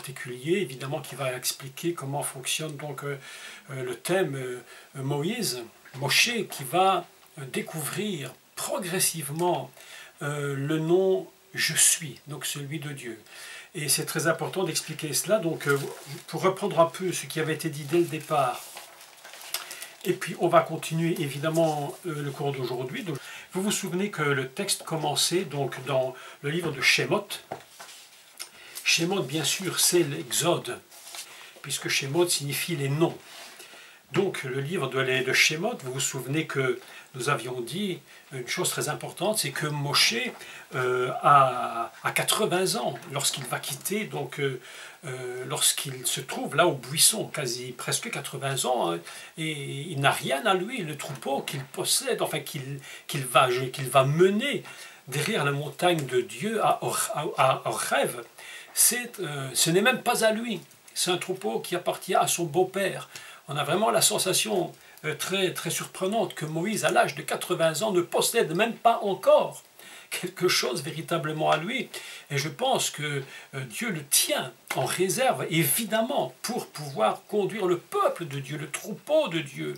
particulier, évidemment, qui va expliquer comment fonctionne donc le thème Moïse, Moshe, qui va découvrir progressivement le nom « Je suis », donc celui de Dieu. Et c'est très important d'expliquer cela. Donc, pour reprendre un peu ce qui avait été dit dès le départ, et puis on va continuer évidemment le cours d'aujourd'hui. Vous vous souvenez que le texte commençait donc dans le livre de Shemot. Shemot, bien sûr, c'est l'Exode, puisque Shemot signifie les noms. Donc, le livre de Shemot, vous vous souvenez que nous avions dit une chose très importante, c'est que Moshe a 80 ans lorsqu'il va quitter, donc lorsqu'il se trouve là au buisson, presque 80 ans, hein, et il n'a rien à lui, le troupeau qu'il possède, enfin qu'il va mener derrière la montagne de Dieu à Horeb, ce n'est même pas à lui, c'est un troupeau qui appartient à son beau-père. On a vraiment la sensation très, très surprenante que Moïse, à l'âge de 80 ans, ne possède même pas encore quelque chose véritablement à lui. Et je pense que Dieu le tient en réserve, évidemment, pour pouvoir conduire le peuple de Dieu, le troupeau de Dieu.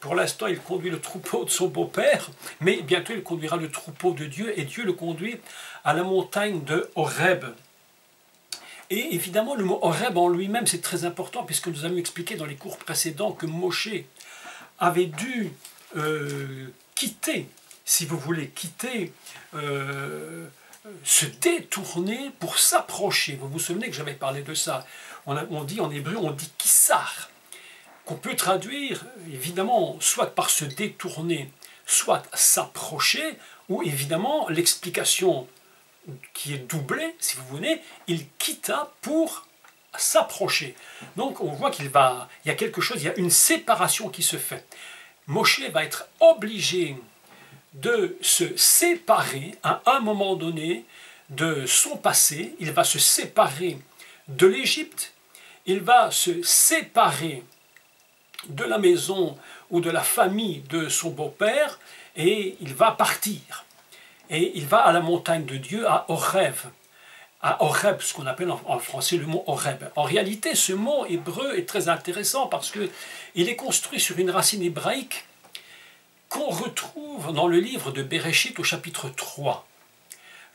Pour l'instant, il conduit le troupeau de son beau-père, mais bientôt il conduira le troupeau de Dieu, et Dieu le conduit à la montagne de Horeb. Et évidemment, le mot Horeb en lui-même, c'est très important, puisque nous avons expliqué dans les cours précédents que Moshe avait dû quitter, si vous voulez, se détourner pour s'approcher. Vous vous souvenez que j'avais parlé de ça. On dit en hébreu, on dit kissar, qu'on peut traduire, évidemment, soit par se détourner, soit s'approcher, ou évidemment, l'explication qui est doublé, si vous voulez, il quitta pour s'approcher. Donc on voit qu'il y a quelque chose, il y a une séparation qui se fait. Moshe va être obligé de se séparer à un moment donné de son passé, il va se séparer de l'Égypte, il va se séparer de la maison ou de la famille de son beau-père, et il va partir. Et il va à la montagne de Dieu, à Horeb. À Horeb, ce qu'on appelle en français le mot Horeb. En réalité, ce mot hébreu est très intéressant parce qu'il est construit sur une racine hébraïque qu'on retrouve dans le livre de Bereshit au chapitre 3.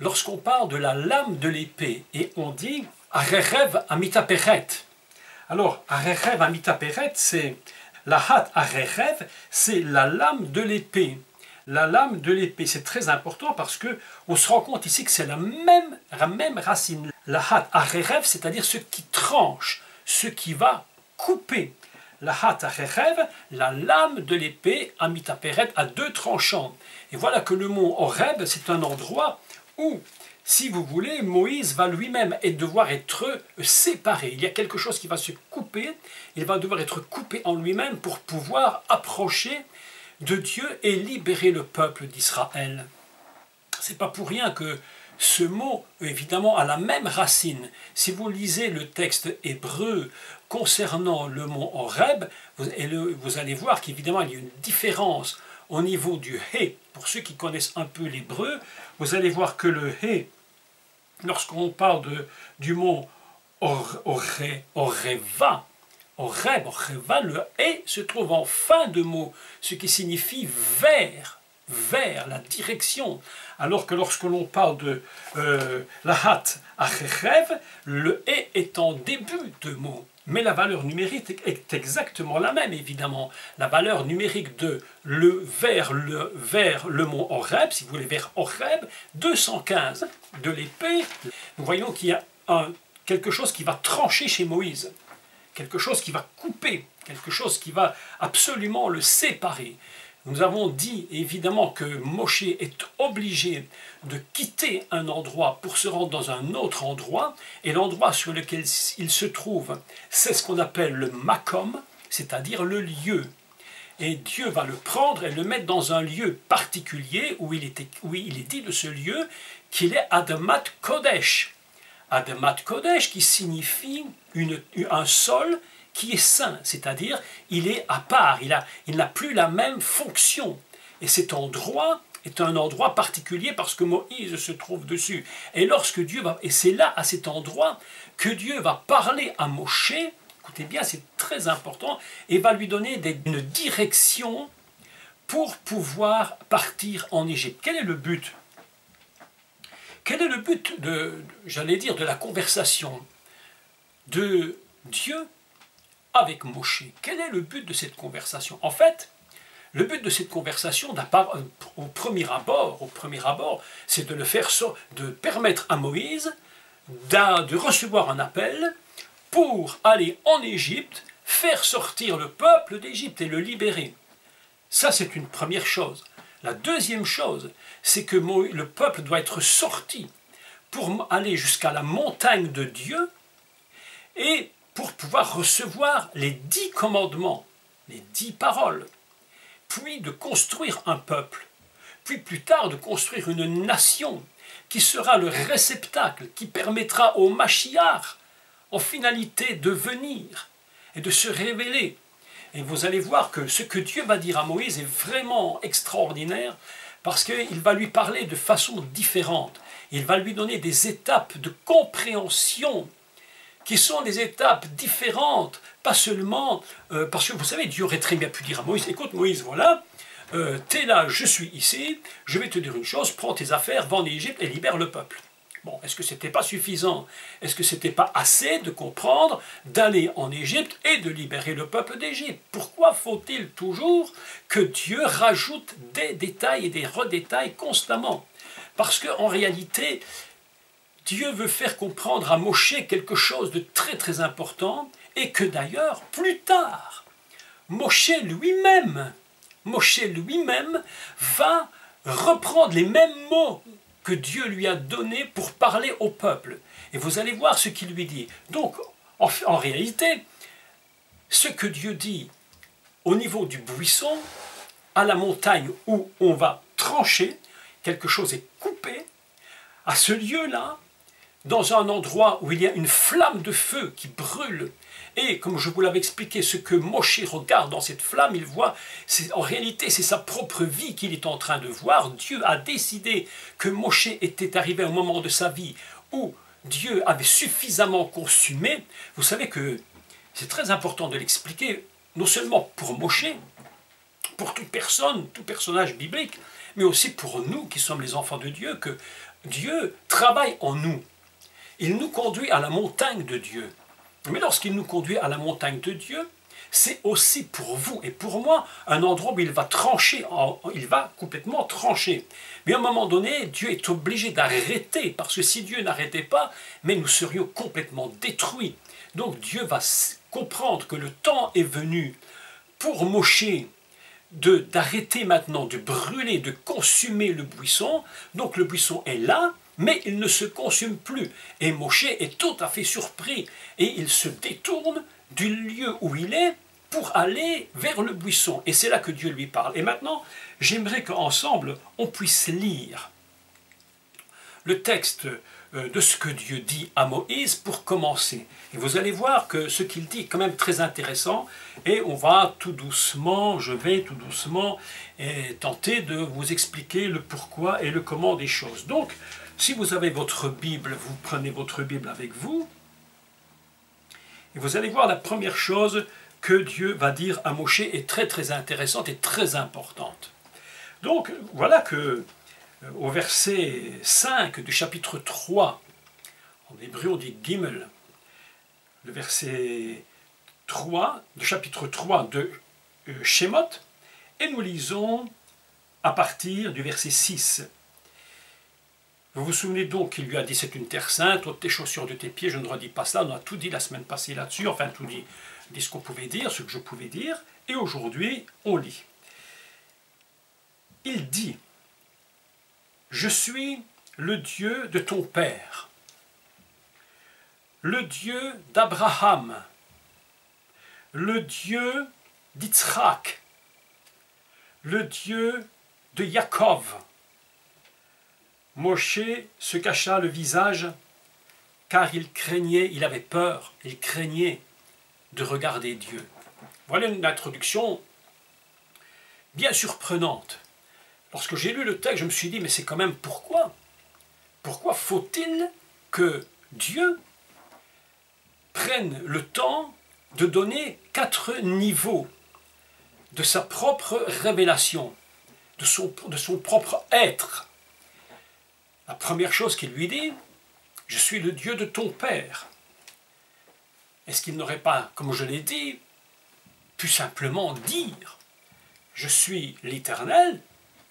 Lorsqu'on parle de la lame de l'épée, et on dit « Arerev amitaperet ». Alors, Arerev amitaperet, c'est la hat Arerev, c'est la lame de l'épée. La lame de l'épée, c'est très important parce qu'on se rend compte ici que c'est la même racine. La hat arerev, c'est-à-dire ce qui tranche, ce qui va couper. La hat arerev, la lame de l'épée, amitaperet, à deux tranchants. Et voilà que le mot Horeb, c'est un endroit où, si vous voulez, Moïse va lui-même devoir être séparé. Il y a quelque chose qui va se couper, il va devoir être coupé en lui-même pour pouvoir approcher de Dieu et libérer le peuple d'Israël. C'est pas pour rien que ce mot, évidemment, a la même racine. Si vous lisez le texte hébreu concernant le mot Horeb, vous allez voir qu'évidemment il y a une différence au niveau du Hé. Pour ceux qui connaissent un peu l'hébreu, vous allez voir que le Hé, lorsqu'on parle du mot Oreva, Horeb, le « et » se trouve en fin de mot, ce qui signifie vers, la direction. Alors que lorsque l'on parle de la hat acherev, le « et » est en début de mot. Mais la valeur numérique est exactement la même, évidemment. La valeur numérique de vers le mot Horeb, si vous voulez, vers Horeb, 215 de l'épée. Nous voyons qu'il y a quelque chose qui va trancher chez Moïse. Quelque chose qui va couper, quelque chose qui va absolument le séparer. Nous avons dit évidemment que Moshe est obligé de quitter un endroit pour se rendre dans un autre endroit, et l'endroit sur lequel il se trouve, c'est ce qu'on appelle le makom, c'est-à-dire le lieu. Et Dieu va le prendre et le mettre dans un lieu particulier où il est dit de ce lieu qu'il est Admat Kodesh. Admat Kodesh qui signifie un sol qui est saint, c'est-à-dire il est à part, il n'a plus la même fonction. Et cet endroit est un endroit particulier parce que Moïse se trouve dessus. Et lorsque Dieu va, et c'est là, à cet endroit, que Dieu va parler à Moshe, écoutez bien, c'est très important, et va lui donner une direction pour pouvoir partir en Égypte. Quel est le but? Quel est le but j'allais dire, de la conversation de Dieu avec Moshe? Quel est le but de cette conversation? En fait, le but de cette conversation, au premier abord, c'est de de permettre à Moïse de recevoir un appel pour aller en Égypte, faire sortir le peuple d'Égypte et le libérer. Ça, c'est une première chose. La deuxième chose, c'est que le peuple doit être sorti pour aller jusqu'à la montagne de Dieu et pour pouvoir recevoir les 10 commandements, les 10 paroles, puis de construire un peuple, puis plus tard de construire une nation qui sera le réceptacle, qui permettra au Mashiach, en finalité, de venir et de se révéler. Et vous allez voir que ce que Dieu va dire à Moïse est vraiment extraordinaire, parce qu'il va lui parler de façon différente. Il va lui donner des étapes de compréhension qui sont des étapes différentes, pas seulement parce que vous savez, Dieu aurait très bien pu dire à Moïse, écoute Moïse, voilà, t'es là, je suis ici, je vais te dire une chose, prends tes affaires, va en Égypte et libère le peuple. Bon, est-ce que ce n'était pas suffisant? Est-ce que ce n'était pas assez de comprendre, d'aller en Égypte et de libérer le peuple d'Égypte? Pourquoi faut-il toujours que Dieu rajoute des détails et des redétails constamment? Parce qu'en réalité, Dieu veut faire comprendre à Moshe quelque chose de très très important, et que d'ailleurs, plus tard, Moshe lui-même va reprendre les mêmes mots que Dieu lui a donnés pour parler au peuple. Et vous allez voir ce qu'il lui dit. Donc, en réalité, ce que Dieu dit au niveau du buisson, à la montagne où on va trancher, quelque chose est coupé, à ce lieu-là, dans un endroit où il y a une flamme de feu qui brûle, et comme je vous l'avais expliqué, ce que Moshe regarde dans cette flamme, il voit, en réalité c'est sa propre vie qu'il est en train de voir. Dieu a décidé que Moshe était arrivé à un moment de sa vie où Dieu avait suffisamment consumé. Vous savez que c'est très important de l'expliquer, non seulement pour Moshe, pour toute personne, tout personnage biblique, mais aussi pour nous qui sommes les enfants de Dieu, que Dieu travaille en nous. Il nous conduit à la montagne de Dieu. Mais lorsqu'il nous conduit à la montagne de Dieu, c'est aussi pour vous et pour moi un endroit où il va trancher, il va complètement trancher. Mais à un moment donné, Dieu est obligé d'arrêter, parce que si Dieu n'arrêtait pas, mais nous serions complètement détruits. Donc Dieu va comprendre que le temps est venu pour Moshe d'arrêter maintenant de brûler, de consumer le buisson. Donc le buisson est là, mais il ne se consume plus. Et Moshe est tout à fait surpris, et il se détourne du lieu où il est pour aller vers le buisson. Et c'est là que Dieu lui parle. Et maintenant, j'aimerais qu'ensemble, on puisse lire le texte de ce que Dieu dit à Moïse pour commencer. Et vous allez voir que ce qu'il dit est quand même très intéressant, et on va tout doucement, je vais tout doucement tenter de vous expliquer le pourquoi et le comment des choses. Donc, si vous avez votre Bible, vous prenez votre Bible avec vous, et vous allez voir la première chose que Dieu va dire à Moshe est très très intéressante et très importante. Donc, voilà que au verset 5 du chapitre 3, en hébreu on dit Gimel, le verset 3 du chapitre 3 de Shemot, et nous lisons à partir du verset 6. Vous vous souvenez donc qu'il lui a dit c'est une terre sainte, ôte tes chaussures de tes pieds, je ne redis pas cela, on a tout dit la semaine passée là-dessus, enfin tout dit ce qu'on pouvait dire, ce que je pouvais dire, et aujourd'hui on lit. Il dit, je suis le Dieu de ton père, le Dieu d'Abraham, le Dieu d'Yitzhak, le Dieu de Jacob. Moshe se cacha le visage car il craignait, il avait peur, il craignait de regarder Dieu. Voilà une introduction bien surprenante. Lorsque j'ai lu le texte, je me suis dit, mais c'est quand même pourquoi? Pourquoi faut-il que Dieu prenne le temps de donner 4 niveaux de sa propre révélation, de son propre être. La première chose qu'il lui dit, « Je suis le Dieu de ton Père ». Est-ce qu'il n'aurait pas, comme je l'ai dit, pu simplement dire « Je suis l'Éternel,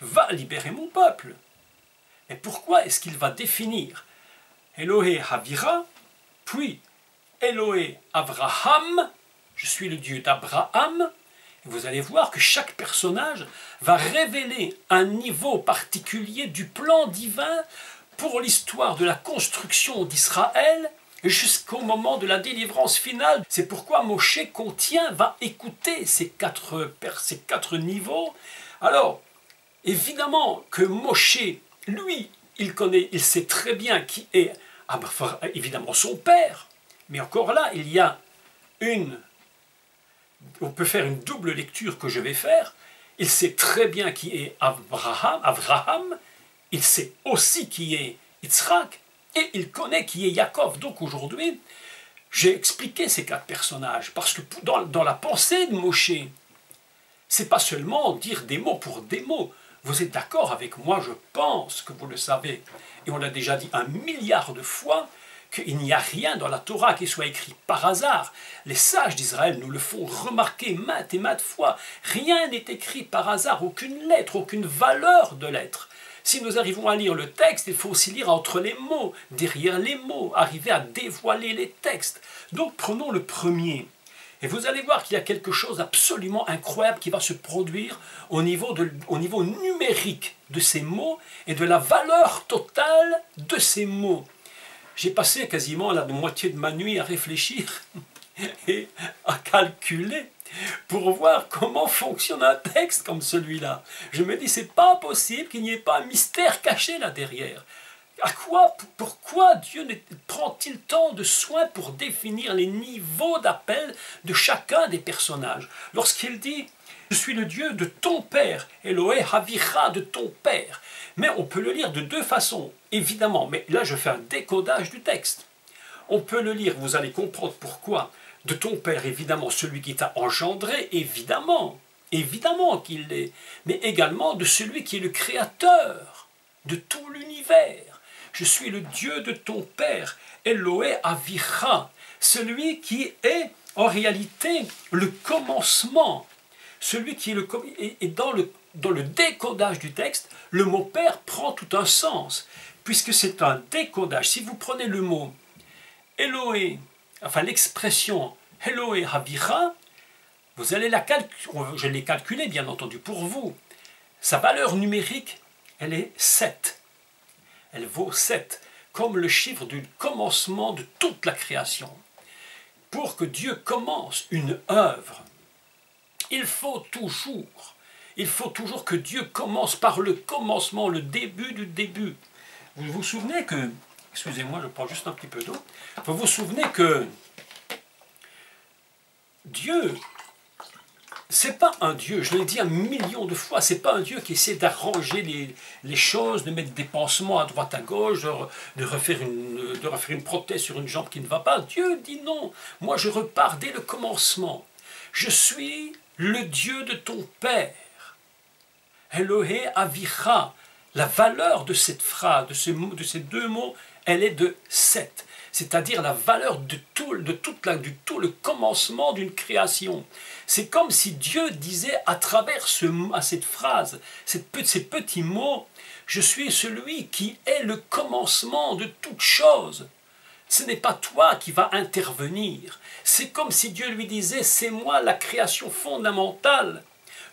va libérer mon peuple ». Mais pourquoi est-ce qu'il va définir Elohé Havira, puis Elohé Abraham, je suis le Dieu d'Abraham. Vous allez voir que chaque personnage va révéler un niveau particulier du plan divin pour l'histoire de la construction d'Israël jusqu'au moment de la délivrance finale. C'est pourquoi Moshe va écouter ces quatre niveaux. Alors, évidemment que Moshe, lui, il sait très bien qui est évidemment son père, mais encore là, on peut faire une double lecture que je vais faire. Il sait très bien qui est Abraham, il sait aussi qui est Yitzhak, et il connaît qui est Yaakov. Donc aujourd'hui, j'ai expliqué ces 4 personnages, parce que dans la pensée de Moshe, c'est pas seulement dire des mots pour des mots. Vous êtes d'accord avec moi, je pense que vous le savez, et on l'a déjà dit 1 milliard de fois, qu'il n'y a rien dans la Torah qui soit écrit par hasard. Les sages d'Israël nous le font remarquer maintes et maintes fois. Rien n'est écrit par hasard, aucune lettre, aucune valeur de lettre. Si nous arrivons à lire le texte, il faut aussi lire entre les mots, derrière les mots, arriver à dévoiler les textes. Donc prenons le premier. Et vous allez voir qu'il y a quelque chose d'absolument incroyable qui va se produire au niveau numérique de ces mots et de la valeur totale de ces mots. J'ai passé quasiment la moitié de ma nuit à réfléchir et à calculer pour voir comment fonctionne un texte comme celui-là. Je me dis, c'est pas possible qu'il n'y ait pas un mystère caché là derrière. Pourquoi Dieu prend-il tant de soin pour définir les niveaux d'appel de chacun des personnages? Lorsqu'il dit « Je suis le Dieu de ton Père », Elohé Havira, de ton Père. Mais on peut le lire de 2 façons, évidemment. Mais là, je fais un décodage du texte. On peut le lire, vous allez comprendre pourquoi. De ton Père, évidemment, celui qui t'a engendré, évidemment qu'il l'est. Mais également de celui qui est le créateur de tout l'univers. Je suis le Dieu de ton Père, Elohé Havira, celui qui est en réalité le commencement, celui qui est dans le décodage du texte, le mot Père prend tout un sens, puisque c'est un décodage. Si vous prenez le mot Elohé, enfin l'expression Elohé Havira, vous allez je l'ai calculé bien entendu pour vous, sa valeur numérique, elle est 7. Elle vaut 7, comme le chiffre du commencement de toute la création. Pour que Dieu commence une œuvre, il faut toujours que Dieu commence par le commencement, le début du début. Vous vous souvenez que, excusez-moi, je prends juste un petit peu d'eau, vous vous souvenez que Dieu, c'est pas un Dieu, je l'ai dit 1 million de fois, c'est pas un Dieu qui essaie d'arranger les choses, de mettre des pansements à droite à gauche, de refaire une prothèse sur une jambe qui ne va pas. Dieu dit non, moi je repars dès le commencement. Je suis le Dieu de ton Père. Elohé Havira. La valeur de cette phrase, de ces 2 mots, elle est de 7. C'est-à-dire la valeur de tout le commencement d'une création. C'est comme si Dieu disait à travers cette phrase, ces petits mots, « Je suis celui qui est le commencement de toute chose ». Ce n'est pas toi qui vas intervenir. C'est comme si Dieu lui disait « C'est moi la création fondamentale.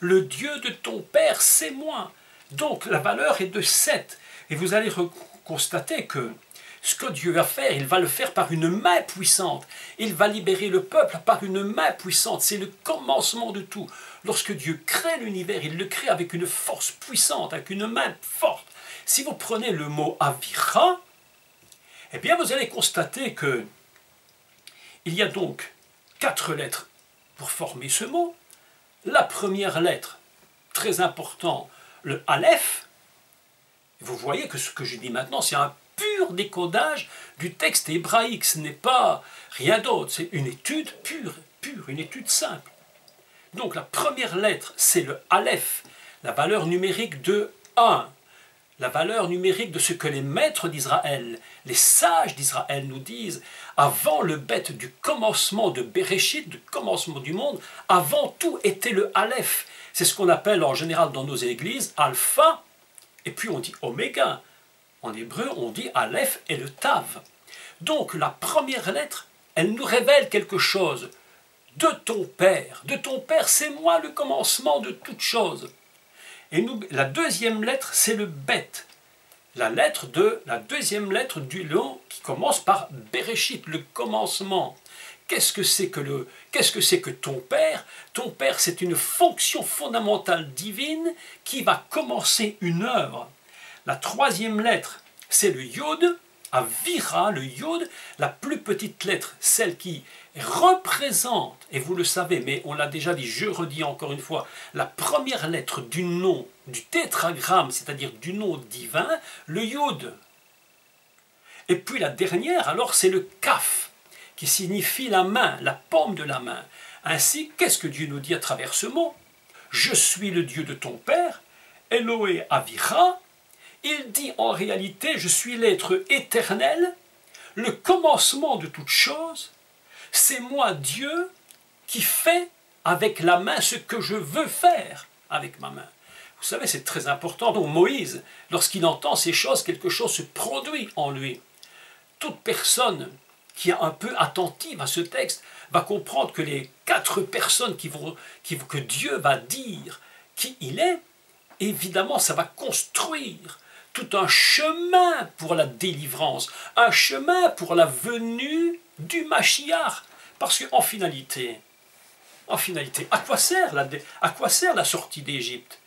Le Dieu de ton Père, c'est moi ». Donc la valeur est de 7. Et vous allez constater que ce que Dieu va faire, il va le faire par une main puissante. Il va libérer le peuple par une main puissante. C'est le commencement de tout. Lorsque Dieu crée l'univers, il le crée avec une force puissante, avec une main forte. Si vous prenez le mot Havira, eh bien vous allez constater que il y a donc 4 lettres pour former ce mot. La première lettre, très important, le Aleph. Vous voyez que ce que je dis maintenant, c'est un pur pur décodage du texte hébraïque. Ce n'est pas rien d'autre, c'est une étude pure, une étude simple. Donc la première lettre, c'est le Aleph, la valeur numérique de 1. La valeur numérique de ce que les maîtres d'Israël, les sages d'Israël nous disent, avant le bête du commencement de Bereshit, du commencement du monde, avant tout était le Aleph. C'est ce qu'on appelle en général dans nos églises Alpha, et puis on dit Oméga. En hébreu, on dit Aleph et le Tav. Donc la première lettre, elle nous révèle quelque chose de ton Père. De ton Père, c'est moi le commencement de toute chose. Et la deuxième lettre, c'est le Bet. La deuxième lettre du nom qui commence par Bereshit, le commencement. Qu'est-ce que c'est que ton Père? Ton Père, c'est une fonction fondamentale divine qui va commencer une œuvre. La troisième lettre, c'est le Yod, Avira, le Yod, la plus petite lettre, celle qui représente, et vous le savez, mais on l'a déjà dit, je redis encore une fois, la première lettre du nom, du tétragramme, c'est-à-dire du nom divin, le Yod. Et puis la dernière, alors, c'est le Kaf, qui signifie la main, la paume de la main. Ainsi, qu'est-ce que Dieu nous dit à travers ce mot? Je suis le Dieu de ton Père, Eloé Avira. Il dit en réalité, je suis l'être éternel, le commencement de toute chose. C'est moi, Dieu, qui fais avec la main ce que je veux faire avec ma main. Vous savez, c'est très important. Donc Moïse, lorsqu'il entend ces choses, quelque chose se produit en lui. Toute personne qui est un peu attentive à ce texte va comprendre que les 4 personnes que Dieu va dire qui il est, évidemment, ça va construire tout un chemin pour la délivrance, un chemin pour la venue du Mashiach. Parce qu'en finalité, à quoi sert la sortie d'Égypte?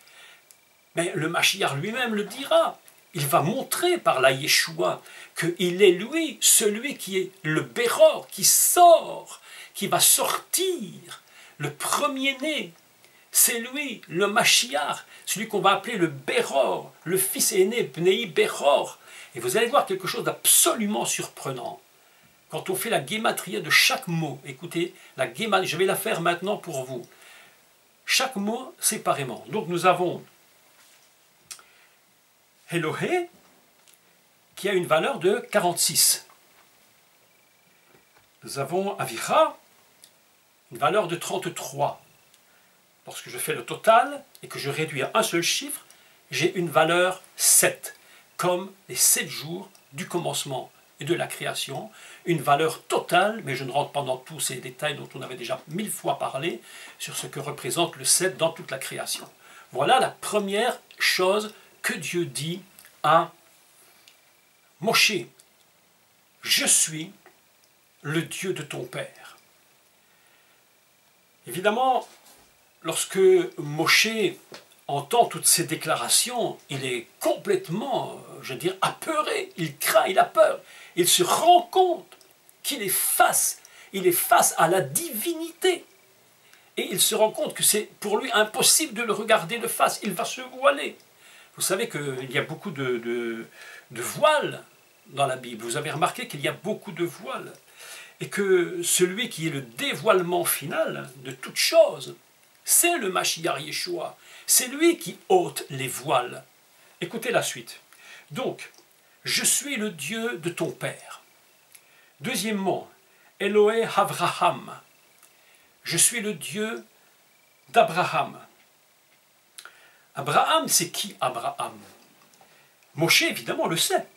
Mais le Mashiach lui-même le dira. Il va montrer par la Yeshua qu'il est lui, celui qui est le Béror, qui sort, qui va sortir, le premier-né. C'est lui, le Mashiach, celui qu'on va appeler le Béror, le fils aîné, Bnei Béror. Et vous allez voir quelque chose d'absolument surprenant. Quand on fait la guématria de chaque mot, écoutez, la guématria, je vais la faire maintenant pour vous. Chaque mot séparément. Donc nous avons Elohé, qui a une valeur de 46. Nous avons Avira, une valeur de 33. Lorsque je fais le total et que je réduis à un seul chiffre, j'ai une valeur 7, comme les 7 jours du commencement et de la création, une valeur totale, mais je ne rentre pas dans tous ces détails dont on avait déjà 1000 fois parlé, sur ce que représente le 7 dans toute la création. Voilà la première chose que Dieu dit à Moshe. Je suis le Dieu de ton Père. Évidemment, lorsque Moshe entend toutes ces déclarations, il est complètement, je veux dire, apeuré. Il craint, il a peur. Il se rend compte qu'il est face à la divinité. Et il se rend compte que c'est pour lui impossible de le regarder de face. Il va se voiler. Vous savez qu'il y a beaucoup de voiles dans la Bible. Vous avez remarqué qu'il y a beaucoup de voiles. Et que celui qui est le dévoilement final de toute chose, c'est le Mashiach Yeshua. C'est lui qui ôte les voiles. Écoutez la suite. Donc, je suis le Dieu de ton Père. Deuxièmement, Elohé Avraham. Je suis le Dieu d'Abraham. Abraham, c'est qui Abraham? Moshe, évidemment, le sait.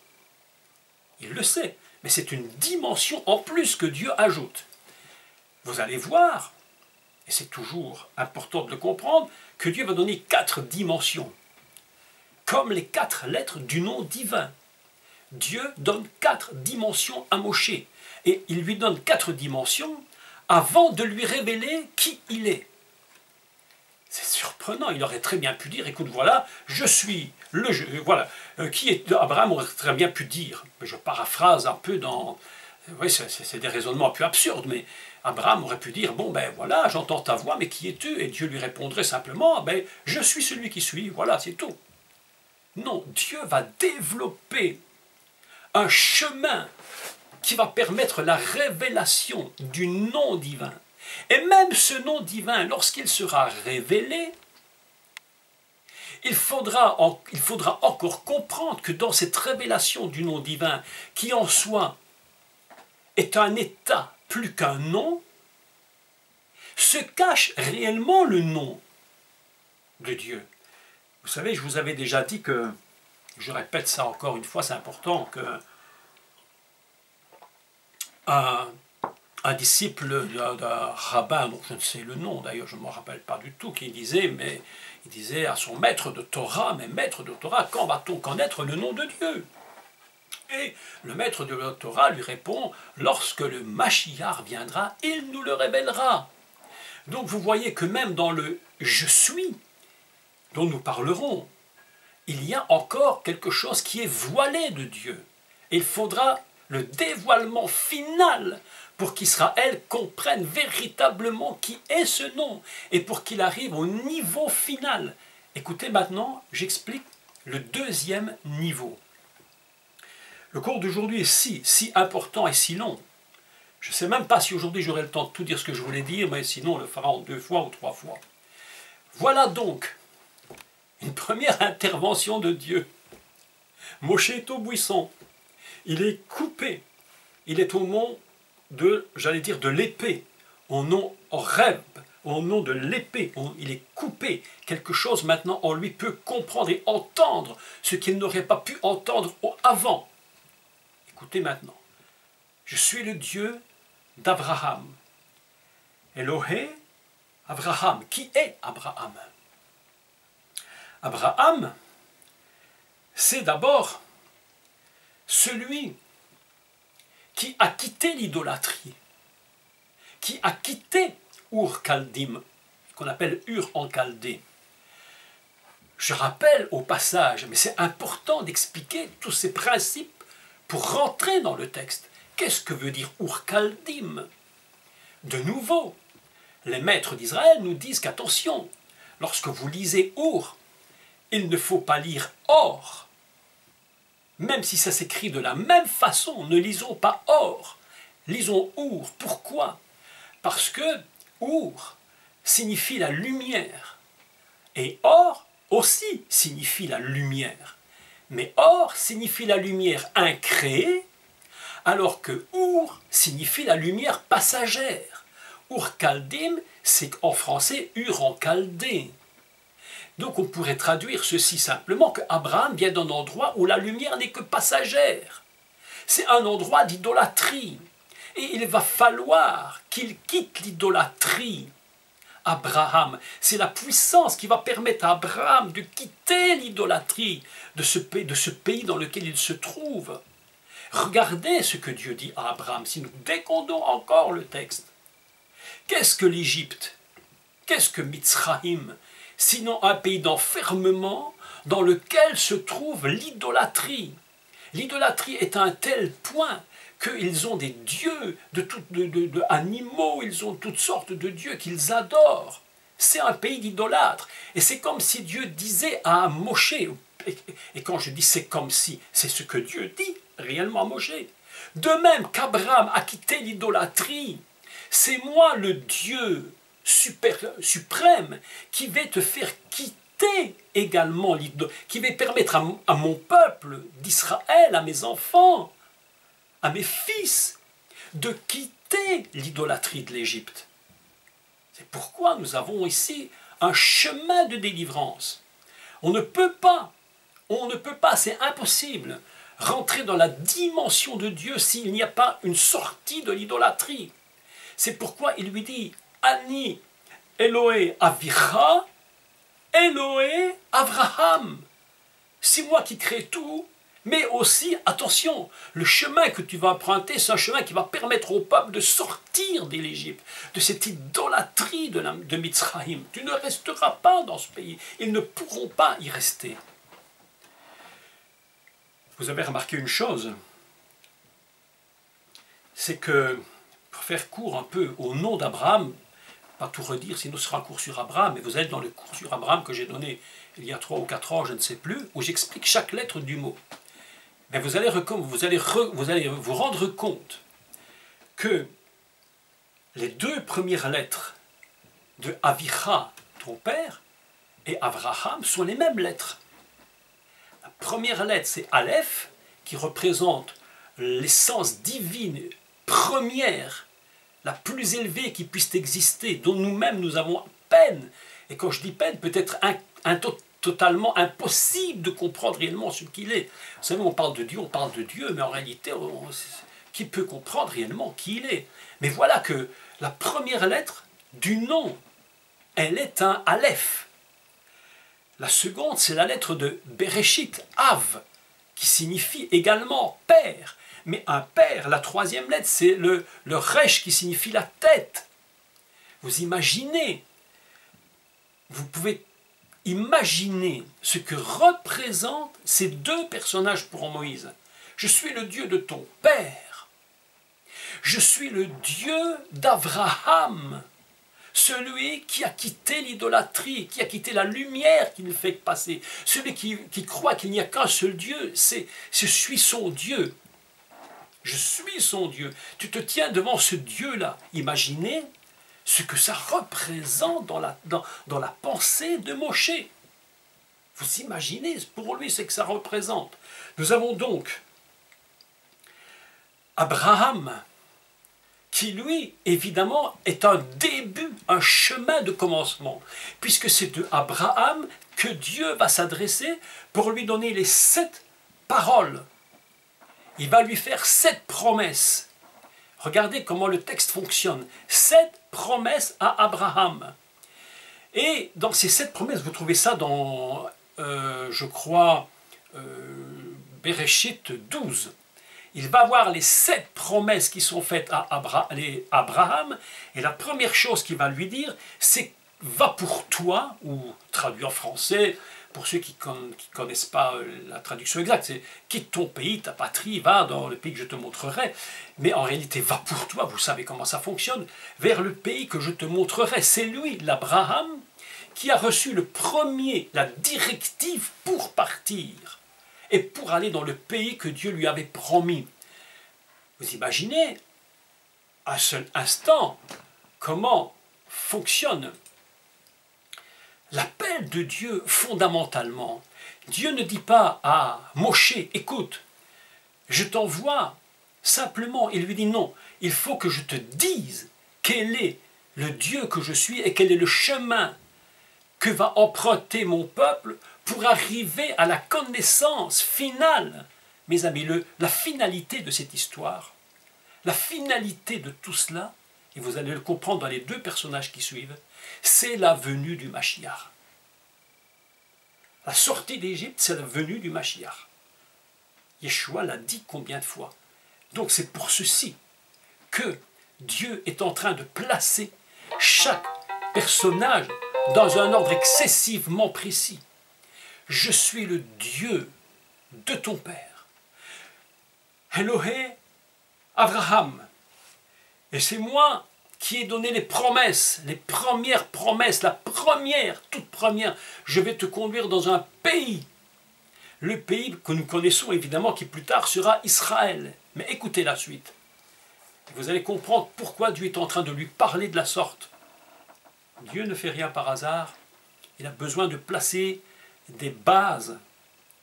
Il le sait. Mais c'est une dimension en plus que Dieu ajoute. Vous allez voir, et c'est toujours important de le comprendre, que Dieu va donner 4 dimensions, comme les 4 lettres du nom divin. Dieu donne 4 dimensions à Moshe, et il lui donne 4 dimensions avant de lui révéler qui il est. C'est surprenant, il aurait très bien pu dire, écoute, voilà, je suis le... Voilà, qui est Abraham aurait très bien pu dire, mais je paraphrase un peu dans... Oui, c'est des raisonnements un peu absurdes, mais Abraham aurait pu dire, bon ben voilà, j'entends ta voix, mais qui es-tu? Et Dieu lui répondrait simplement, ben je suis celui qui suis, voilà, c'est tout. Non, Dieu va développer un chemin qui va permettre la révélation du nom divin. Et même ce nom divin, lorsqu'il sera révélé, il faudra encore comprendre que dans cette révélation du nom divin, qui en soi est un état plus qu'un nom, se cache réellement le nom de Dieu. Vous savez, je vous avais déjà dit que, je répète ça encore une fois, c'est important, que un disciple d'un rabbin, dont je ne sais le nom d'ailleurs, je ne m'en rappelle pas du tout, qui disait, mais il disait à son maître de Torah, mais maître de Torah, quand va-t-on connaître le nom de Dieu? Et le maître de la Torah lui répond, lorsque le Mashiach viendra, il nous le révélera. Donc vous voyez que même dans le « je suis » dont nous parlerons, il y a encore quelque chose qui est voilé de Dieu. Et il faudra le dévoilement final pour qu'Israël comprenne véritablement qui est ce nom et pour qu'il arrive au niveau final. Écoutez maintenant, j'explique le deuxième niveau. Le cours d'aujourd'hui est si important et si long. Je ne sais même pas si aujourd'hui j'aurai le temps de tout dire ce que je voulais dire, mais sinon on le fera en 2 fois ou 3 fois. Voilà donc une première intervention de Dieu. Moshe est au buisson. Il est coupé. Il est au nom de, j'allais dire, de l'épée. Au nom Horeb, au nom de l'épée. Il est coupé. Quelque chose maintenant en lui peut comprendre et entendre ce qu'il n'aurait pas pu entendre avant. Écoutez maintenant. Je suis le Dieu d'Abraham. Elohé, Abraham. Qui est Abraham? Abraham, c'est d'abord celui qui a quitté l'idolâtrie, qui a quitté Ur-Kaldim, qu'on appelle Ur en Chaldée. Je rappelle au passage, mais c'est important d'expliquer tous ces principes pour rentrer dans le texte. Qu'est-ce que veut dire Ur-Kaldim? De nouveau, les maîtres d'Israël nous disent qu'attention, lorsque vous lisez Ur, il ne faut pas lire Or. Même si ça s'écrit de la même façon, ne lisons pas Or, lisons Ur. Pourquoi? Parce que Ur signifie la lumière, et Or aussi signifie la lumière. Mais Or signifie la lumière incréée, alors que Ur signifie la lumière passagère. Ur-Kaldim, c'est en français Ur en Chaldée. Donc on pourrait traduire ceci simplement que Abraham vient d'un endroit où la lumière n'est que passagère. C'est un endroit d'idolâtrie. Et il va falloir qu'il quitte l'idolâtrie. Abraham, c'est la puissance qui va permettre à Abraham de quitter l'idolâtrie de ce pays dans lequel il se trouve. Regardez ce que Dieu dit à Abraham, si nous décodons encore le texte. Qu'est-ce que l'Égypte? Qu'est-ce que Mitzraïm? Sinon un pays d'enfermement dans lequel se trouve l'idolâtrie. L'idolâtrie est à un tel point qu'ils ont des dieux de animaux, ils ont toutes sortes de dieux qu'ils adorent. C'est un pays d'idolâtres. Et c'est comme si Dieu disait à Moshe, et quand je dis c'est comme si, c'est ce que Dieu dit réellement à Moshe. De même qu'Abraham a quitté l'idolâtrie, c'est moi le Dieu suprême qui vais te faire quitter également l'idolâtrie, qui va permettre à mon peuple d'Israël, à mes enfants, à mes fils, de quitter l'idolâtrie de l'Égypte. C'est pourquoi nous avons ici un chemin de délivrance. On ne peut pas, c'est impossible, rentrer dans la dimension de Dieu s'il n'y a pas une sortie de l'idolâtrie. C'est pourquoi il lui dit « Ani Eloé Avicha, Eloé Abraham ». C'est moi qui crée tout, mais aussi, attention, le chemin que tu vas emprunter, c'est un chemin qui va permettre au peuple de sortir de l'Égypte, de cette idolâtrie de Mitzraïm. Tu ne resteras pas dans ce pays, ils ne pourront pas y rester. Vous avez remarqué une chose, c'est que, pour faire court un peu au nom d'Abraham, pas tout redire, sinon ce sera un cours sur Abraham, mais vous êtes dans le cours sur Abraham que j'ai donné il y a 3 ou 4 ans, je ne sais plus, où j'explique chaque lettre du mot. Mais vous allez vous rendre compte que les deux premières lettres de Avicha, ton père, et Abraham sont les mêmes lettres. La première lettre, c'est Aleph, qui représente l'essence divine première, la plus élevée qui puisse exister, dont nous-mêmes nous avons peine. Et quand je dis peine, peut-être totalement impossible de comprendre réellement ce qu'il est. Vous savez, on parle de Dieu, mais en réalité, qui peut comprendre réellement qui il est? Mais voilà que la première lettre du nom, elle est un Aleph. La seconde, c'est la lettre de Bereshit, Av, qui signifie également père. Mais un père, la troisième lettre, c'est le Resh qui signifie la tête. Vous imaginez, vous pouvez imaginer ce que représentent ces deux personnages pour Moïse. Je suis le Dieu de ton père. Je suis le Dieu d'Abraham. Celui qui a quitté l'idolâtrie, qui a quitté la lumière qui nous fait passer. Celui qui croit qu'il n'y a qu'un seul Dieu, je suis son Dieu. Je suis son Dieu. Tu te tiens devant ce Dieu-là. Imaginez ce que ça représente dans la pensée de Moshe. Vous imaginez pour lui ce que ça représente. Nous avons donc Abraham, qui lui, évidemment, est un début, un chemin de commencement, puisque c'est de Abraham que Dieu va s'adresser pour lui donner les 7 paroles. Il va lui faire 7 promesses. Regardez comment le texte fonctionne. 7 promesses à Abraham. Et dans ces 7 promesses, vous trouvez ça dans, je crois, Bereshit 12. Il va voir les 7 promesses qui sont faites à Abraham, et la première chose qu'il va lui dire, c'est « va pour toi », ou traduit en français, pour ceux qui ne connaissent pas la traduction exacte, c'est « quitte ton pays, ta patrie, va dans le pays que je te montrerai », mais en réalité « va pour toi », vous savez comment ça fonctionne, « vers le pays que je te montrerai ». C'est lui, l'Abraham, qui a reçu la directive pour partir et pour aller dans le pays que Dieu lui avait promis. Vous imaginez, un seul instant, comment fonctionne l'appel de Dieu fondamentalement. Dieu ne dit pas à Moshe, écoute, je t'envoie simplement, il lui dit non, il faut que je te dise quel est le Dieu que je suis et quel est le chemin que va emprunter mon peuple pour arriver à la connaissance finale, mes amis, la finalité de cette histoire, la finalité de tout cela, et vous allez le comprendre dans les 2 personnages qui suivent, c'est la venue du Mashiach. La sortie d'Égypte, c'est la venue du Mashiach. Yeshua l'a dit combien de fois? Donc c'est pour ceci que Dieu est en train de placer chaque personnage dans un ordre excessivement précis. Je suis le Dieu de ton père. Elohé Abraham. Et c'est moi qui ai donné les promesses, les premières promesses, la première, toute première. Je vais te conduire dans un pays. Le pays que nous connaissons évidemment, qui plus tard sera Israël. Mais écoutez la suite. Vous allez comprendre pourquoi Dieu est en train de lui parler de la sorte. Dieu ne fait rien par hasard. Il a besoin de placer des bases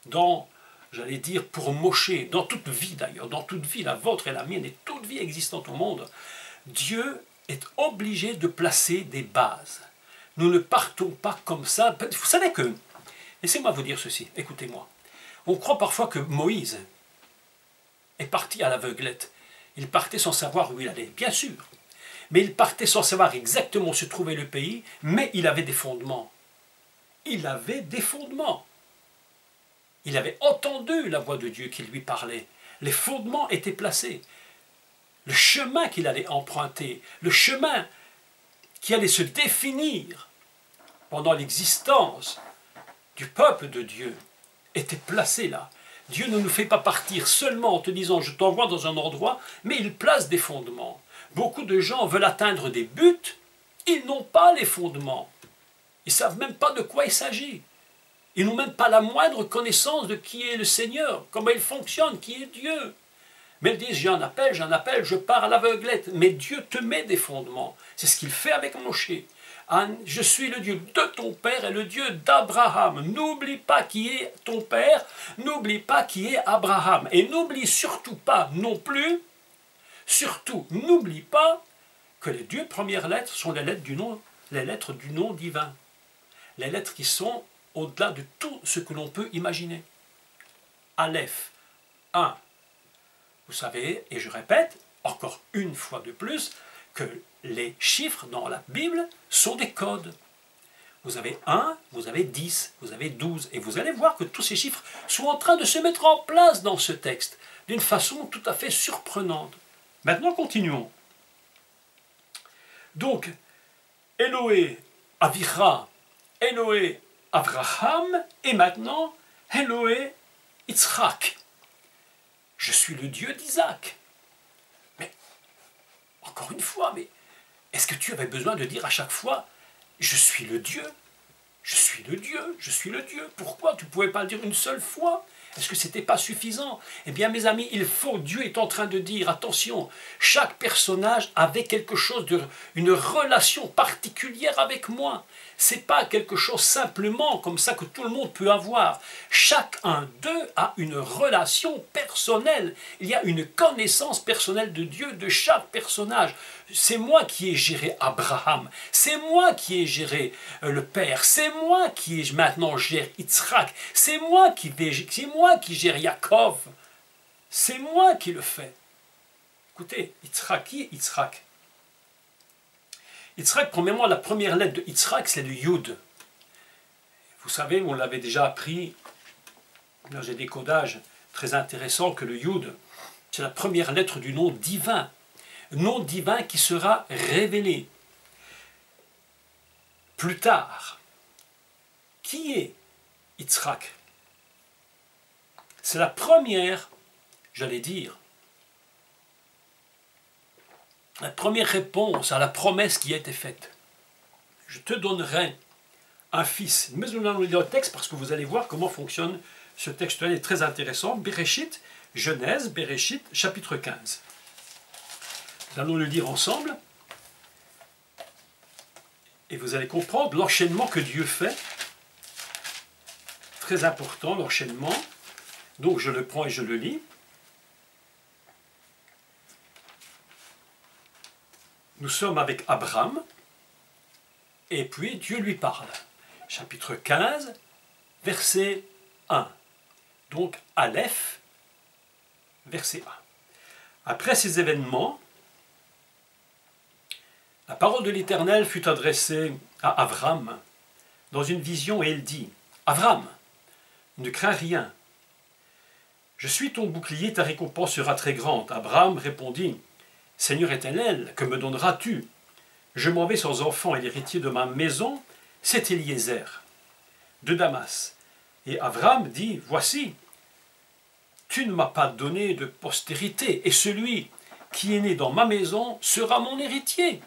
dans, j'allais dire, pour Moshe, dans toute vie d'ailleurs, dans toute vie, la vôtre et la mienne, et toute vie existante au monde, Dieu est obligé de placer des bases. Nous ne partons pas comme ça. Vous savez que, laissez-moi vous dire ceci, écoutez-moi, on croit parfois que Moïse est parti à l'aveuglette. Il partait sans savoir où il allait, bien sûr. Mais il partait sans savoir exactement où se trouvait le pays, mais il avait des fondements. Il avait des fondements. Il avait entendu la voix de Dieu qui lui parlait. Les fondements étaient placés. Le chemin qu'il allait emprunter, le chemin qui allait se définir pendant l'existence du peuple de Dieu était placé là. Dieu ne nous fait pas partir seulement en te disant « je t'envoie dans un endroit », mais il place des fondements. Beaucoup de gens veulent atteindre des buts, ils n'ont pas les fondements. Ils ne savent même pas de quoi il s'agit. Ils n'ont même pas la moindre connaissance de qui est le Seigneur, comment il fonctionne, qui est Dieu. Mais ils disent, j'ai un appel, je pars à l'aveuglette. Mais Dieu te met des fondements. C'est ce qu'il fait avec Moshe. Je suis le Dieu de ton père et le Dieu d'Abraham. N'oublie pas qui est ton père, n'oublie pas qui est Abraham. Et n'oublie surtout pas non plus, surtout n'oublie pas que les deux premières lettres sont les lettres du nom divin. Les lettres qui sont au-delà de tout ce que l'on peut imaginer. Aleph, 1. Vous savez, et je répète, encore une fois de plus, que les chiffres dans la Bible sont des codes. Vous avez 1, vous avez 10, vous avez 12, et vous allez voir que tous ces chiffres sont en train de se mettre en place dans ce texte, d'une façon tout à fait surprenante. Maintenant, continuons. Donc, Eloé Avira, Eloé Abraham, et maintenant, Eloé Yitzhak. Je suis le Dieu d'Isaac. Mais, encore une fois, mais est-ce que tu avais besoin de dire à chaque fois, je suis le Dieu, je suis le Dieu, je suis le Dieu? Pourquoi tu ne pouvais pas le dire une seule fois? Est-ce que ce n'était pas suffisant? Eh bien, mes amis, Dieu est en train de dire, attention, chaque personnage avait quelque chose, une relation particulière avec moi. Ce n'est pas quelque chose simplement comme ça que tout le monde peut avoir. Chacun d'eux a une relation personnelle. Il y a une connaissance personnelle de Dieu de chaque personnage. C'est moi qui ai géré Abraham. C'est moi qui ai géré le Père. C'est moi qui maintenant gère Yitzhak. C'est moi qui gère Yaakov. C'est moi qui le fais. Écoutez, Yitzhak, qui est Yitzhak? Yitzhak, premièrement, la première lettre de Yitzhak, c'est le Yud. Vous savez, on l'avait déjà appris dans un décodage très intéressant que le Yud, c'est la première lettre du nom divin. Nom divin qui sera révélé plus tard. Qui est Yitzhak? C'est la première, j'allais dire, la première réponse à la promesse qui a été faite. Je te donnerai un fils. Mais nous allons lire le texte parce que vous allez voir comment fonctionne ce texte-là. Il est très intéressant. Bereshit, Genèse, Bereshit, chapitre 15. Nous allons le lire ensemble. Et vous allez comprendre l'enchaînement que Dieu fait. Très important, l'enchaînement. Donc je le prends et je le lis. Nous sommes avec Abraham, et puis Dieu lui parle. Chapitre 15, verset 1. Donc Aleph, verset 1. Après ces événements, la parole de l'Éternel fut adressée à Abraham dans une vision, et il dit, « Abraham, ne crains rien. Je suis ton bouclier, ta récompense sera très grande. » Abraham répondit, « Seigneur éternel, que me donneras-tu? Je m'en vais sans enfant, et l'héritier de ma maison, c'est Eliezer, de Damas. » Et Abraham dit, « Voici, tu ne m'as pas donné de postérité, et celui qui est né dans ma maison sera mon héritier.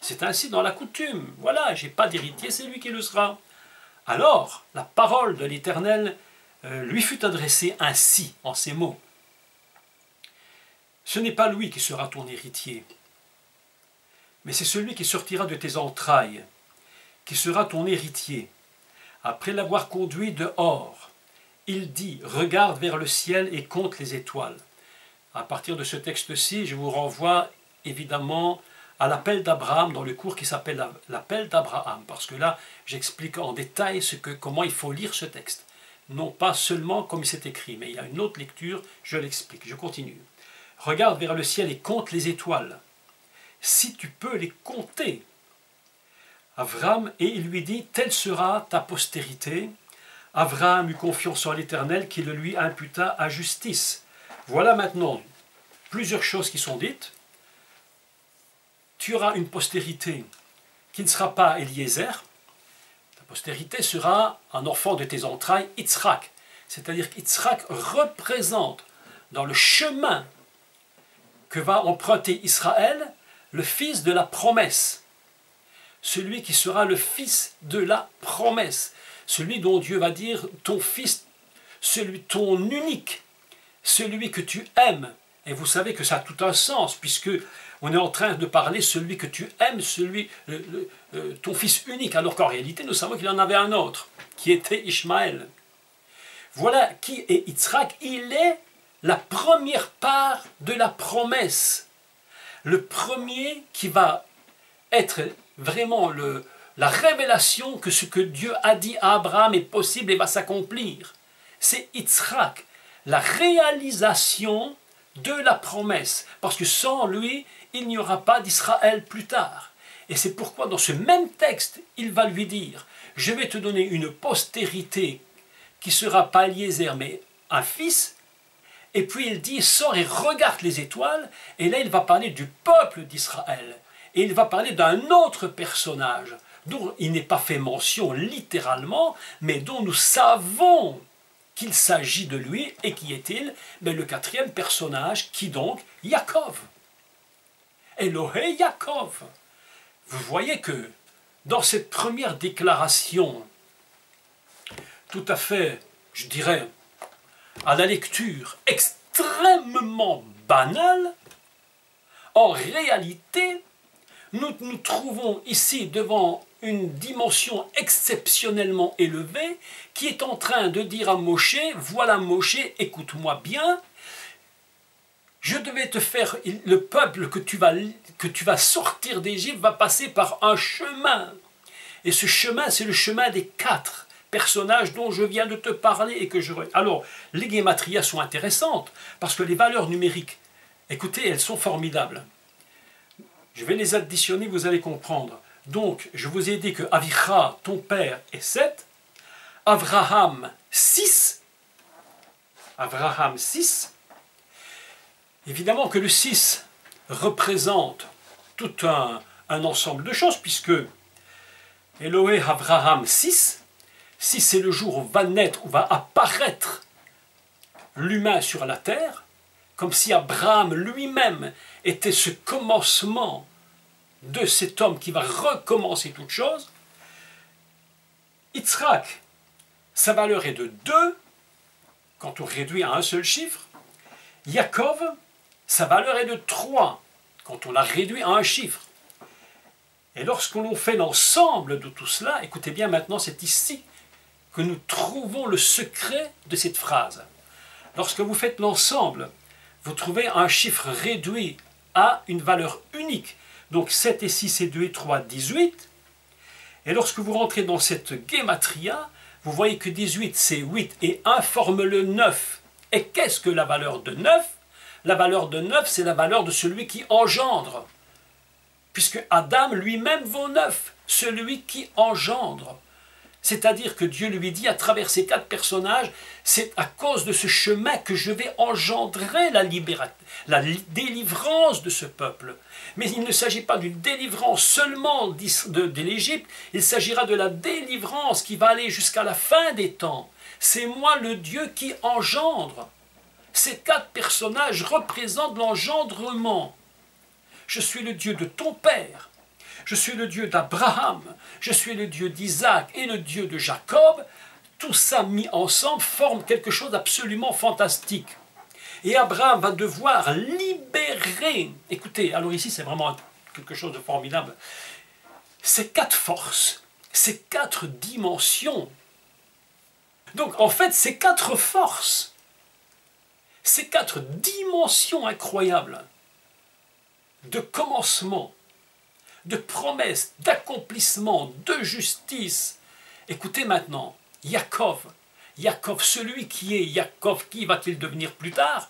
C'est ainsi dans la coutume. Voilà, je n'ai pas d'héritier, c'est lui qui le sera. » Alors, la parole de l'Éternel lui fut adressée ainsi, en ces mots. Ce n'est pas lui qui sera ton héritier, mais c'est celui qui sortira de tes entrailles, qui sera ton héritier. Après l'avoir conduit dehors, il dit, regarde vers le ciel et compte les étoiles. À partir de ce texte-ci, je vous renvoie évidemment à l'appel d'Abraham dans le cours qui s'appelle l'appel d'Abraham, parce que là, j'explique en détail comment il faut lire ce texte. Non pas seulement comme c'est écrit, mais il y a une autre lecture, je l'explique. Je continue. Regarde vers le ciel et compte les étoiles, si tu peux les compter. Abraham, et il lui dit, telle sera ta postérité. Abraham eut confiance en l'Éternel qui le lui imputa à justice. Voilà maintenant plusieurs choses qui sont dites. Tu auras une postérité qui ne sera pas Eliezer. Ta postérité sera un enfant de tes entrailles, Yitzhak. C'est-à-dire qu'Yitzhak représente dans le chemin que va emprunter Israël le fils de la promesse. Celui qui sera le fils de la promesse. celui dont Dieu va dire ton fils, celui ton unique, celui que tu aimes. Et vous savez que ça a tout un sens, puisque on est en train de parler celui que tu aimes, ton fils unique, alors qu'en réalité nous savons qu'il en avait un autre, qui était Ishmaël. Voilà qui est Yitzhak. Il est la première part de la promesse. Le premier qui va être vraiment la révélation que ce que Dieu a dit à Abraham est possible et va s'accomplir. C'est Yitzhak, la réalisation de la promesse. Parce que sans lui, il n'y aura pas d'Israël plus tard. Et c'est pourquoi dans ce même texte, il va lui dire, je vais te donner une postérité qui sera pas Eliezer, mais un fils. Et puis il dit, sors et regarde les étoiles. Et là, il va parler du peuple d'Israël. Et il va parler d'un autre personnage, dont il n'est pas fait mention littéralement, mais dont nous savons qu'il s'agit de lui. Et qui est-il? Mais le quatrième personnage, qui donc? Yaakov. Elohé Yaakov. Vous voyez que dans cette première déclaration, tout à fait, je dirais, à la lecture extrêmement banale, en réalité, nous nous trouvons ici devant une dimension exceptionnellement élevée qui est en train de dire à Moshe, voilà Moshe, écoute-moi bien, je devais te faire, le peuple que tu vas sortir d'Égypte va passer par un chemin. Et ce chemin, c'est le chemin des 4 personnages dont je viens de te parler et que je... Alors, les gématrias sont intéressantes parce que les valeurs numériques, écoutez, elles sont formidables. Je vais les additionner, vous allez comprendre. Donc, je vous ai dit que Avicha, ton père, est 7, Avraham 6, évidemment que le 6 représente tout un ensemble de choses, puisque Elohé Avraham 6 c'est le jour où va naître, où va apparaître l'humain sur la terre, comme si Abraham lui-même était ce commencement de cet homme qui va recommencer toute chose. Yitzhak, sa valeur est de 2, quand on réduit à un seul chiffre. Yaakov, sa valeur est de 3, quand on la réduit à un chiffre. Et lorsque l'on fait l'ensemble de tout cela, écoutez bien maintenant, c'est ici que nous trouvons le secret de cette phrase. Lorsque vous faites l'ensemble, vous trouvez un chiffre réduit à une valeur unique. Donc 7 et 6 et 2 et 3, 18. Et lorsque vous rentrez dans cette gématria, vous voyez que 18 c'est 8 et 1 forme le 9. Et qu'est-ce que la valeur de 9? La valeur de 9, c'est la valeur de celui qui engendre. Puisque Adam lui-même vaut 9, celui qui engendre. C'est-à-dire que Dieu lui dit à travers ces 4 personnages, c'est à cause de ce chemin que je vais engendrer la délivrance de ce peuple. Mais il ne s'agit pas d'une délivrance seulement de l'Égypte, il s'agira de la délivrance qui va aller jusqu'à la fin des temps. C'est moi le Dieu qui engendre. Ces 4 personnages représentent l'engendrement. Je suis le Dieu de ton père. Je suis le Dieu d'Abraham, je suis le Dieu d'Isaac et le Dieu de Jacob. Tout ça mis ensemble forme quelque chose d'absolument fantastique. Et Abraham va devoir libérer, écoutez, alors ici c'est vraiment quelque chose de formidable, ces 4 forces, ces 4 dimensions. Donc en fait ces 4 forces, ces 4 dimensions incroyables de commencement, de promesses, d'accomplissement, de justice. Écoutez maintenant, Yaakov, celui qui est Yaakov, qui va-t-il devenir plus tard?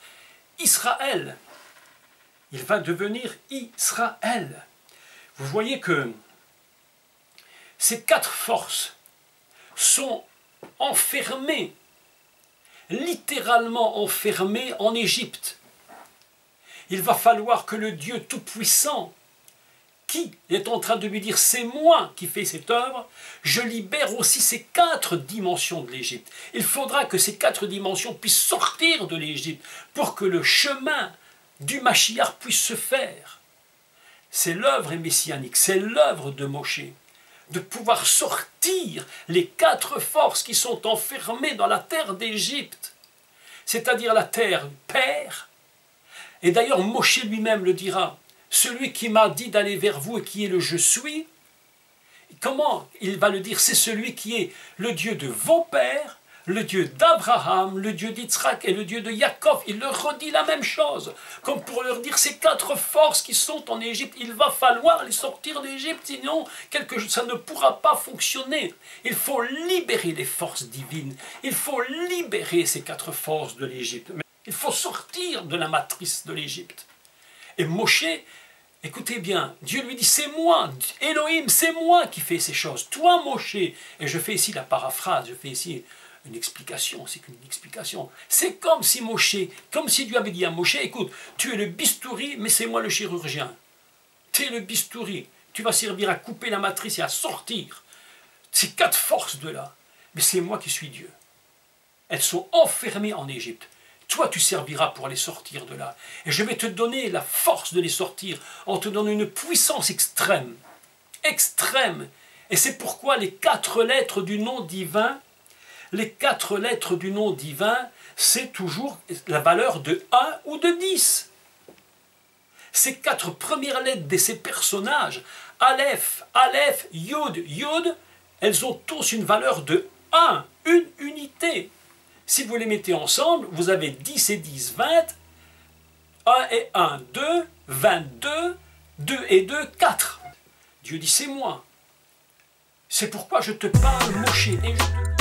Israël. Il va devenir Israël. Vous voyez que ces 4 forces sont enfermées, littéralement enfermées en Égypte. Il va falloir que le Dieu Tout-Puissant, qui est en train de lui dire « c'est moi qui fais cette œuvre », je libère aussi ces 4 dimensions de l'Égypte. Il faudra que ces 4 dimensions puissent sortir de l'Égypte pour que le chemin du Mashiach puisse se faire. C'est l'œuvre messianique, c'est l'œuvre de Moshe. de pouvoir sortir les 4 forces qui sont enfermées dans la terre d'Égypte, c'est-à-dire la terre père. Et d'ailleurs, Moshe lui-même le dira, celui qui m'a dit d'aller vers vous et qui est le je suis, comment il va le dire? C'est celui qui est le Dieu de vos pères, le Dieu d'Abraham, le Dieu d'Israël et le Dieu de Jacob. Il leur redit la même chose, comme pour leur dire ces 4 forces qui sont en Égypte, il va falloir les sortir d'Égypte, sinon ça ne pourra pas fonctionner. Il faut libérer les forces divines, il faut libérer ces 4 forces de l'Égypte. Il faut sortir de la matrice de l'Égypte. Et Moshe, écoutez bien, Dieu lui dit, c'est moi, Elohim, c'est moi qui fais ces choses. Toi, Moshe, et je fais ici la paraphrase, je fais ici une explication, c'est qu'une explication. C'est comme si Dieu avait dit à Moshe, écoute, tu es le bistouri, mais c'est moi le chirurgien. Tu es le bistouri, tu vas servir à couper la matrice et à sortir ces 4 forces de là. Mais c'est moi qui suis Dieu. Elles sont enfermées en Égypte. Toi, tu serviras pour les sortir de là. Et je vais te donner la force de les sortir en te donnant une puissance extrême. Extrême. Et c'est pourquoi les 4 lettres du nom divin, c'est toujours la valeur de 1 ou de 10. Ces 4 premières lettres de ces personnages, Aleph, Aleph, Yud, Yud, elles ont tous une valeur de 1, une unité. Si vous les mettez ensemble, vous avez 10 et 10, 20, 1 et 1, 2, 22, 2 et 2, 4. Dieu dit, c'est moi. C'est pourquoi je te parle, Moshe, et je te